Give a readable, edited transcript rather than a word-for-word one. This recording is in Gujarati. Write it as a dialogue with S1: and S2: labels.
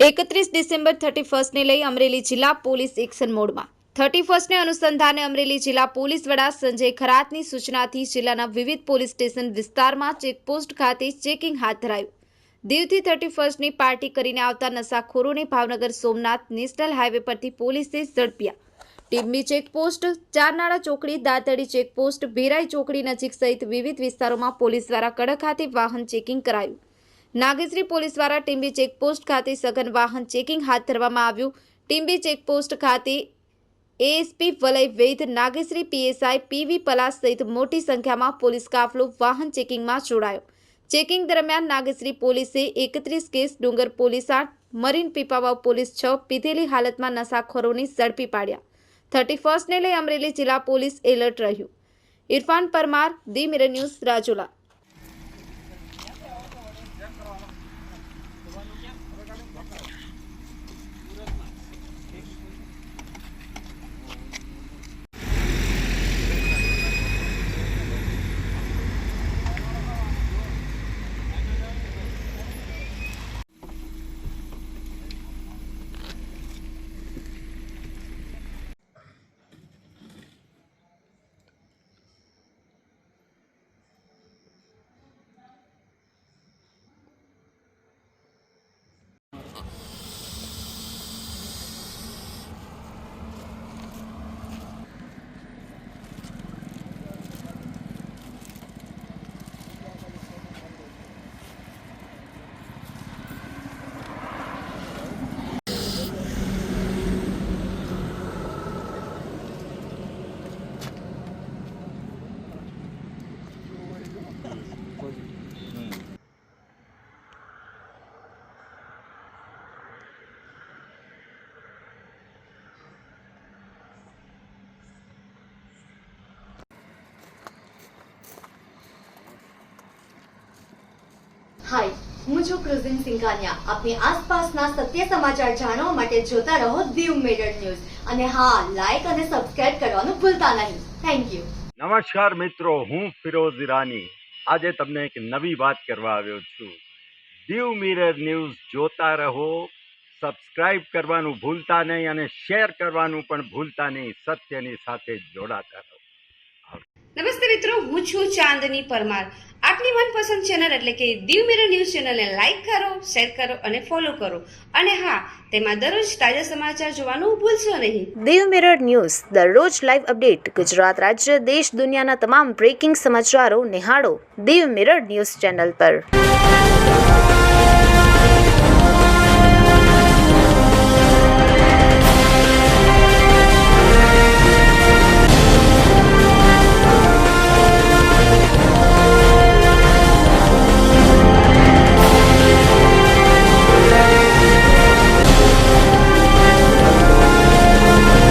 S1: 31 ડિસેમ્બર 31 ને લઈ અમરેલી જિલ્લા પોલીસ એક્શન મોડમાં 31 ને અનુસંધાને અમરેલી જિલ્લા પોલીસ વડા સંજય ખરાતની સૂચનાથી જિલ્લાના વિવિધ પોલીસ સ્ટેશન વિસ્તારમાં ચેકપોસ્ટ ખાતે ચેકિંગ હાથ ધરાયું. દીવથી 31 ની પાર્ટી કરીને આવતા નશાખોરોને ભાવનગર સોમનાથ નેશનલ હાઈવે પરથી પોલીસે ઝડપ્યા. ટીમ્બી ચેકપોસ્ટ, ચારનાળા ચોકડી, દાતડી ચેકપોસ્ટ, ભેરાઈ ચોકડી નજીક સહિત વિવિધ વિસ્તારોમાં પોલીસ દ્વારા કડક હાથે વાહન ચેકિંગ કરાયું. નાગેશ્રી પોલીસ દ્વારા ટીમ્બી ચેકપોસ્ટ ખાતે સઘન વાહન ચેકિંગ હાથ ધરવામાં આવ્યું. ટીમ્બી ચેકપોસ્ટ ખાતે એએસપી વલય વૈદ, નાગેશ્રી પીએસઆઈ પીવી પલાસ સહિત મોટી સંખ્યામાં પોલીસ કાફલો વાહન ચેકિંગમાં જોડાયો. ચેકિંગ દરમિયાન નાગેશ્રી પોલીસે 31 કેસ, ડુંગર પોલીસ 8, મરીન પીપાવાવ પોલીસ 6 પીધેલી હાલતમાં નશાખોરોને ઝડપી પાડ્યા. 31 ને લઈ અમરેલી જિલ્લા પોલીસ એલર્ટ રહ્યું. Irfan Parmar, the Mirror News, Rajula.
S2: Hi, હું છું ક્રુઝિન સિંઘાનિયા. આપની આસપાસના સત્ય સમાચાર જાણવા માટે જોતા રહો દીવ મિરર ન્યૂઝ. અને હા, લાઈક અને સબસ્ક્રાઇબ કરવાનું ભૂલતા નહીં. Thank you.
S3: નમસ્કાર મિત્રો, હું ફિરોઝ ઈરાની આજે તમને એક નવી વાત કરવા આવ્યો છું. દીવ મિરર ન્યૂઝ જોતા રહો, સબસ્ક્રાઇબ કરવાનું ભૂલતા નહીં અને શેર કરવાનું પણ ભૂલતા નહીં. સત્યની સાથે જોડાતા રહો.
S4: નમસ્તે મિત્રો, હું છું ચાંદની પરમાર. આપની મનપસંદ ચેનલ એટલે કે દીવ મિરર ન્યૂઝ ચેનલને લાઈક કરો, શેર કરો અને ફોલો કરો. અને હા, તેમાં દરરોજ તાજા સમાચાર જોવાનું ભૂલશો નહીં.
S5: દીવ મિરર ન્યૂઝ દરરોજ લાઈવ અપડેટ. ગુજરાત રાજ્ય, દેશ, દુનિયાના તમામ બ્રેકિંગ સમાચારો નિહાળો દીવ મિરર ન્યૂઝ ચેનલ પર.